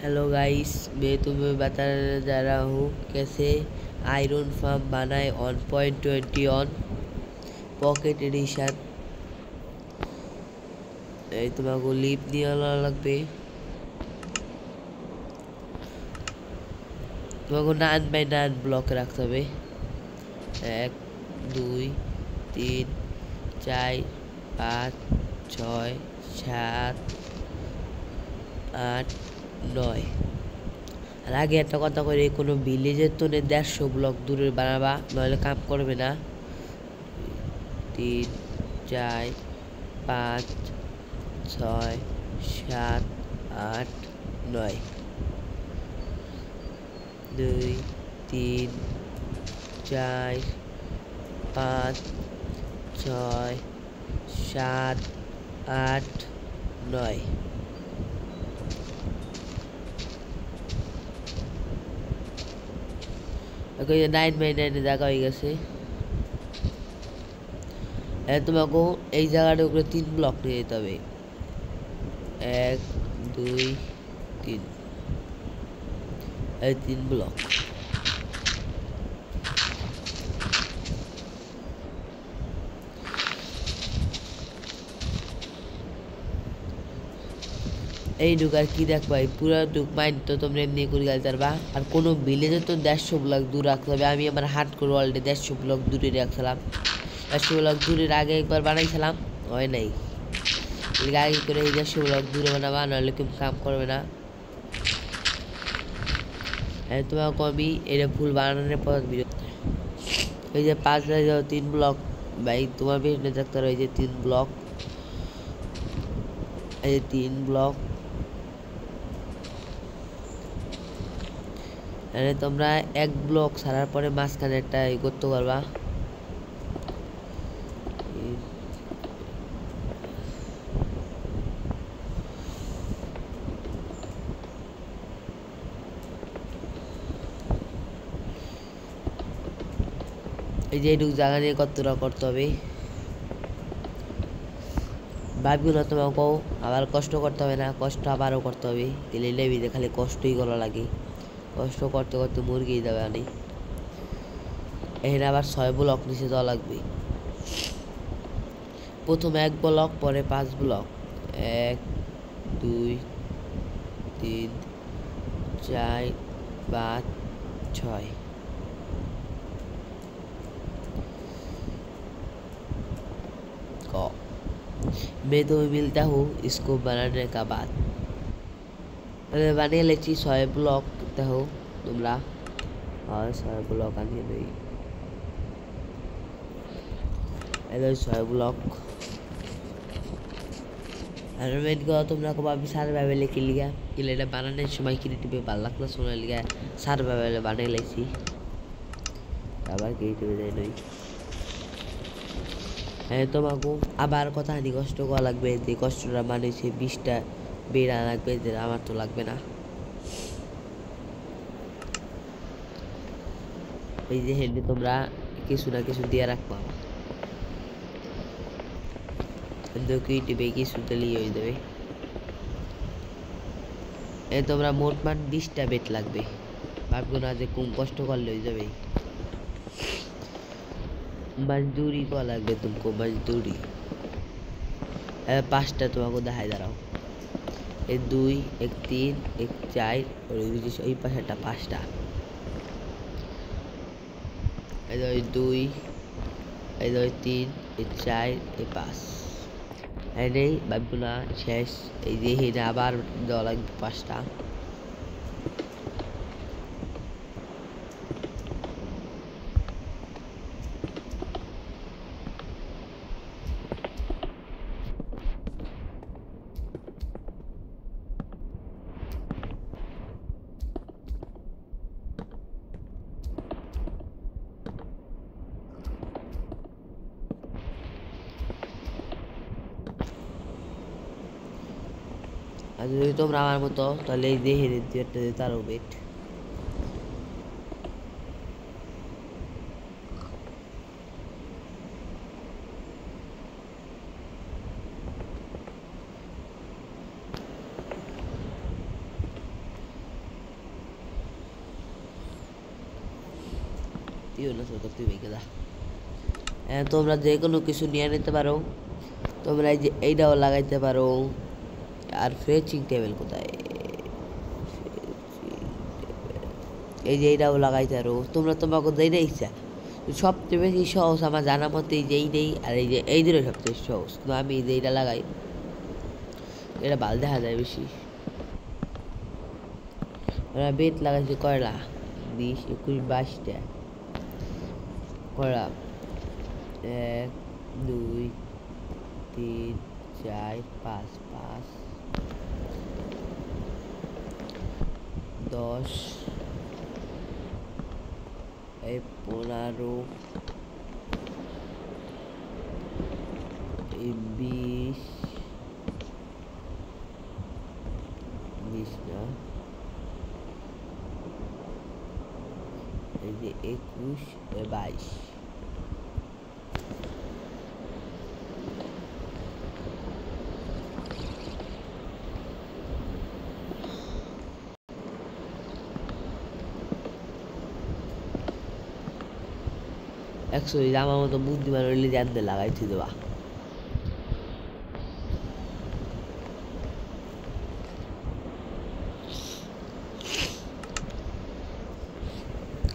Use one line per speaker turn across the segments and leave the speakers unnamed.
Hello guys, मैं तुम्हें बताने जा रहा हूँ कैसे आयरन फार्म बनाए 1.20 ऑन पॉकेट एडिशन। এই তোমাকে লিপ নিয়ে আনা লাগবে। তোমাকে 9x9 ব্লক রাখতে হবে। 1 2 3 4 5 6 7 8 9। আর আগে একটা কথা কই, কোনো ভিলেজের তো 150 ব্লক দূরে বানাবা, নইলে কাম করবে না। 3 4 5 6 7 8 9 2 3 4 5 6 7 8 9। ওকে, 9x9 জায়গা হয়ে গেছে। তোমাকে এই জায়গাটার উপরে 3 ব্লক নিয়ে যেতে হবে। 1 2 3, এই 3 ব্লক। এই ঢুকার কি দেখবা, পুরো ঢুক মাইন্ড তো তোমরা এমনি করে গেলতে পারবা। আর কোনো ভিলেজে তো 150 ব্লক দূর রাখতে হবে। আমি আমার হাট করে ওয়ার্ল্ডে 150 ব্লক দূরে রাখছিলাম। 150 ব্লক দূরের আগে একবার বানাইছিলাম, হয় নাই। আগে করে এই 150 ব্লক দূরে বানাবা, নাহলে কেউ কাম করবে না। তোমাকে আমি এটা ফুল বানানোর পর এই যে 5 3 ব্লক ভাই, তোমার পেছনে দেখতে পারো। এই যে 3 ব্লক, এই যে 3 ব্লক। তোমরা 1 ব্লক ছাড়ার পরে মাঝখানে একটা করতে পারবা। এই যে এইটুকু জায়গা নিয়ে কতটা করতে হবে ভাববো না। তোমাকেও আবার কষ্ট করতে হবে না, কষ্ট আবারও করতে হবে। তেলে লেবিতে খালি কষ্টই করা লাগে, কষ্ট করতে করতে মুরগি যাবে আনি। এখানে আবার 6 ব্লক নিচে যাওয়া লাগবে। প্রথমে 1 ব্লক, পরে 5 ব্লক। 1 2 3 4 5 6। मैं तुम्हें मिलता हूँ इसको बनाने का बाद। বানিয়ে লেছি 6 ব্লক দেখো তোমরা। আর 6 ব্লক আনিয়ে দেই, এই 6 ব্লক। আর মেন কথা তোমরা কবে আমি সার্ভাইভাল লিখে লিগা এটা বানানোর সময় ক্রিয়েটিভে ভালো লাগলো শোনার লিগা সার্ভাইভাল বানিয়ে লেছি। আবার ক্রিয়েটিভে যাই নই। তোমাকে আবার কথা আনি কষ্ট করা লাগবে। যে কষ্টটা বানিয়েছে 20টা বেড়া লাগবে, যে আমার তো লাগবে না। এই যে হেডে তোমরা কিছু না কিছু দিয়ে রাখবা, ক্রিয়েটিভে কিছু দিলেই হয়ে যাবে। তোমরা মোটমাট 20টা বেট লাগবে, ভাববো না যে কম কষ্ট করলে হয়ে যাবে। मजदूरी को লাগবে तुमको मजदूरी। 5টা তোমাকে দেখাই দাঁড়াও। 1 2 1 3 1 4 আর এই পাশেটা 5টা। এই 2 এই 3 এই 4 এই 5। এই ভাববো না শেষ। এই যে হেডে আবার দেওয়া লাগবে 5টা। আর যদি তোমরা আমার মতো, তাহলে এই দেখে দিতে তারও বেট। না সরকার তুই ভেঙে যা। তোমরা যে কোনো কিছু নিয়ে নিতে পারো, তোমরা এই যে এইটাও লাগাইতে পারো। আর ফ্রেচিং টেবিল কোথায়, এই যে এইটাও লাগাইতে পারো তোমরা, তোমাকে যেটা ইচ্ছা। সবচেয়ে বেশি সহজ আমার জানা মতে এই যে এইটাই, আর এই যে এই দুটো সবচেয়ে সহজ। তো আমি এই যে এইটা লাগাই, এটা ভালো দেখা যায় বেশি। বেত লাগাইছি কয়লা, 20, 21, 22টা কয়লা। 1, 2, 3, 4, 5, 5, 10, 15, 20, 20 না, এই যে 21, 22। অ্যাকচুয়ালি আমার মতো বুদ্ধিমান হইলে জানতে লাগাইছি দেবা।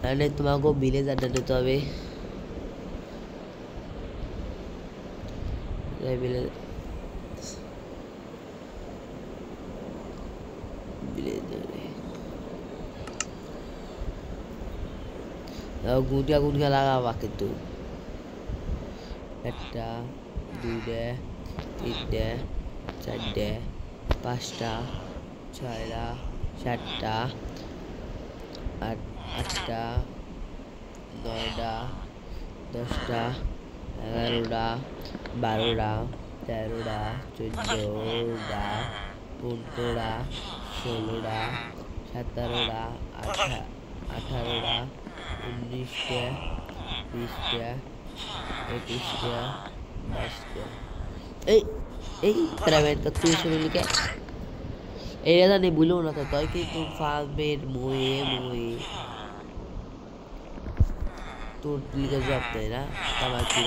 তাহলে তোমাকেও বিলে জানতে নিতে হবে। বিলে গুটিয়া গুটিয়া লাগাবা কিন্তু। 1টা 2টা 3টা 4টা 5টা 6টা 7টা 8টা 9টা 10টা 11টা 12টা 13টা 14টা 15টা 16টা 17টা 18টা 19টা 20টা 21টা 22টা। এই প্রাইভেট का তুই শুনে লিখে এটা জানি ভুলো না তো তাই কিন্তু ফার্মের মুয়ে তোর লিখে জব দেয় না আমার কি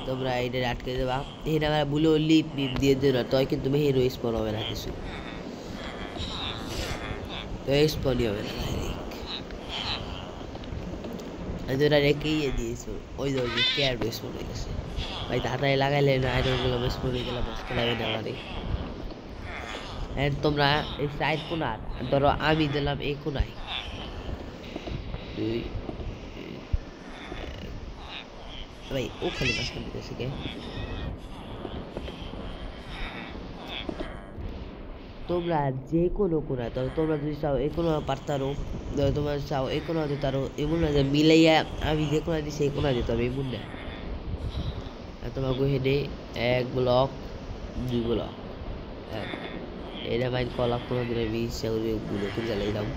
তোমরা এটা আটকে দেবা। এখানে আমরা ভুলো লিপ দিয়ে দিও না তাই কিন্তু হিরো স্পন হবে না, কিছু স্পনই হবে না। তোরা রেখেই দিয়েছো ওই যে কেয়ার বেস পড়ে গেছে ভাই, তাড়াতাড়ি লাগাইলে না আইরনগুলো বেস পড়ে গেলে মস্ত লাগে না আমারে। তোমরা এই সাইড কোনার ধরো আমি দিলাম এই কোনায় 2 ভাই ওখানে বাস করতেছে কে। তোমরা যে কোনো কোনা ধরো, তোমরা যদি চাও এই কোনো পারতারো, ধরো তোমরা চাও এই কোনো দিতে পারো, এমন না যে মিলাইয়া আমি যে কোনো দিই সেই কোনো দিতে হবে এমন না। তোমাকে হেঁটে 1 ব্লক 2 ব্লক এটা মাইন কলা কোনো দিন আমি ইচ্ছা করবে গুলো করে জ্বালাইলাম।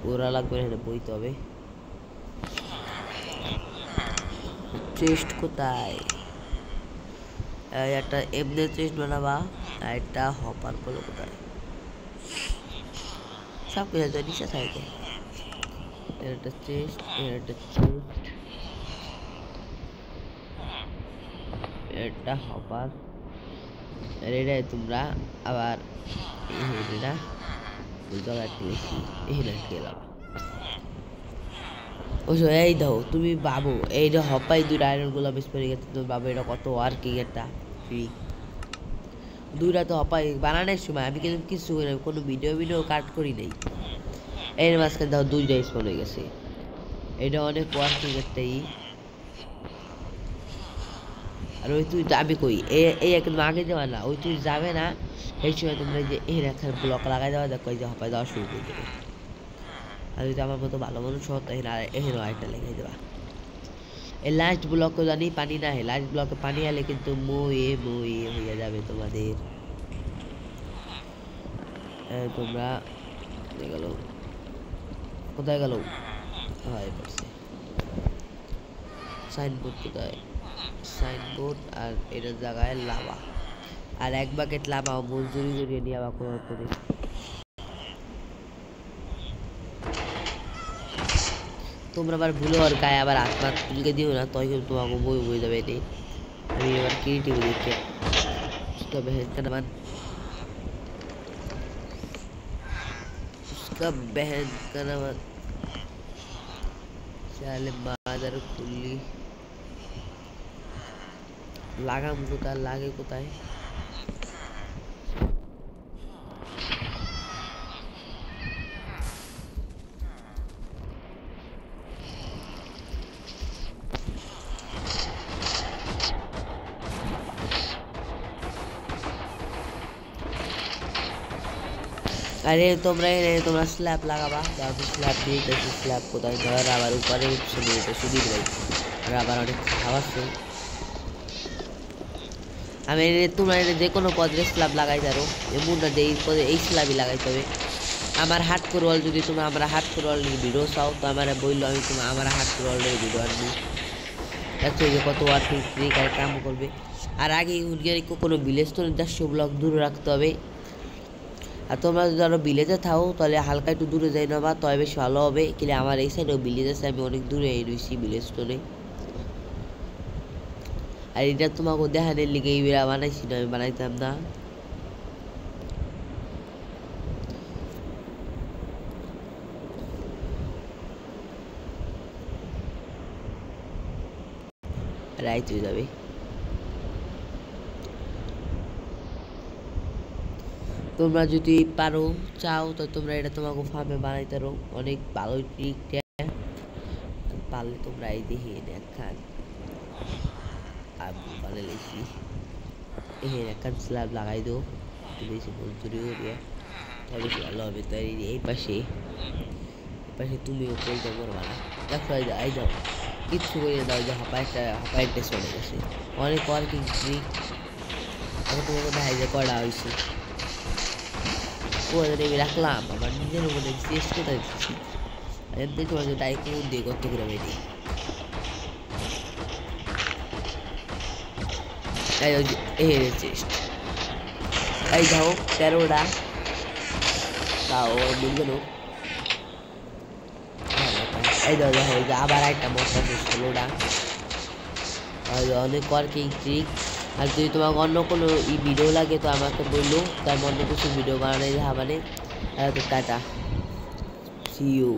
ওরা লাগবে না, বইতে হবে। চেস্ট কোথায়, একটা এমনি চেস্ট বানাবা, আর একটা হপার বলো কোথায়, সব কিছু তো নিচে থাকে। একটা চেস্ট, একটা চেস্ট, একটা হপার, এটাই তোমরা আবার এটা বুঝতে গেলাম। ওইসব এই দাও তুমি বাবু এইটা হপাই 2টা আয়রনগুলো মিস করে গেছে, তুমি বাবু এটা কত ওয়ার্কিং একটা ফ্রি 2টা তো হপাই বানানোর সময় আমি কিন্তু কিছু করি না, কোনো ভিডিও কাট করি নাই। এর মাঝখানে দাও 2টা স্পন হয়ে গেছে, এটা অনেক ওয়ার্কিং একটাই। আর ওই তুই আমি কই এই একদম আগে যাওয়া না, ওই তুই যাবে না এই সময় তোমরা যে এই রেখার ব্লক লাগাই দেওয়া দেখো এই যে হপাই দেওয়া শুরু করে দেবে। আর যদি আমার মতো ভালো মানুষ হতো এখানে আরেকটা লেগে দেবা। এই লাস্ট ব্লকে জানি পানি না হয়, লাস্ট ব্লকে পানি আলে কিন্তু মুয়ে হয়ে যাবে তোমাদের। তোমরা গেল কোথায় গেল, হয় পড়ছে সাইনবোর্ড কোথায়, সাইনবোর্ড আর এটার জায়গায় লাভা। আর 1 বাকেট লামাও মজদুরি করে নিয়ে আবার করার পরে তোমরা আবার ভুলে ওর গায়ে আবার হাত মাত তুলকে দিও না, তাই কিন্তু তোমাকে বই বই যাবে নি। আমি এবার ক্রিয়েটিভ দেখে उसका बहन का नाम उसका बहन का नाम चले मादर खुली লাগাম কোথায় লাগে কোথায় अरे তোমরা স্ল্যাব লাগাবা দাও স্ল্যাব দিয়ে দিতেছি স্ল্যাব কোথায় ধর আবার উপরে চলে যেতে সুদীর ভাই আর আবার অনেক খাওয়াচ্ছে আমি তোমরা যে কোনো পদে স্ল্যাব লাগাই পারো এমন না যে এই পদে এই স্ল্যাবই লাগাইতে হবে আমার হাট করওয়াল যদি তোমরা আমরা হাট করওয়াল ভিডিও চাও তো আমার বললো আমি তোমার আমার হাট করওয়ালের ভিডিও আনবো দেখছো যে কত ওয়ার্কিং ফ্রি কাম করবে আর আগে কোনো ভিলেজ তো 150 ব্লক দূরে রাখতে হবে আর তোমরা যদি আরো ভিলেজে থাও তাহলে হালকা একটু দূরে যাই না বা তবে বেশ ভালো হবে কিন্তু আমার এই সাইডেও ভিলেজ আছে আমি অনেক দূরে রয়েছি ভিলেজ স্টোরে আর এটা তোমাকে দেখানোর লিগে এই বিরা বানাইছি না আমি বানাইতাম না রাইট হয়ে যাবে তোমরা যদি পারো চাও তো তোমরা এটা তোমাকে ফার্মে বানাইতে পারো অনেক ভালো ট্রিকটা পারলে তোমরা এই দেখে দেখান আমি বানাইছি এই একটা স্ল্যাব লাগাই দাও বেশি মজদুরি করিয়া তবে ভালো হবে তাই এই পাশে তুমিও করতে পারবা না দেখো এই দাও কিচ্ছু করে দাও যে হাঁপাইটা চলে গেছে অনেক ওয়ার্কিং ট্রিক আমি তোমাকে দেখাই যে করা হয়েছে ওদের আমি রাখলাম আমার নিজের মধ্যে চেষ্টা কোথায় দিচ্ছি এমনি তোমার ডাইরেক্ট দিয়ে কত করে বেরি এই চেষ্টা এই যাও 13টা তাও বুঝলো এই দাও দেখো আবার একটা মশলা 16টা অনেক ওয়ার্কিং ট্রিক আর যদি তোমাকে অন্য কোনো ভিডিও লাগে তো আমাকে বললো তাই অন্য কিছু ভিডিও বানাই দেখা মানে টাটা সি ইউ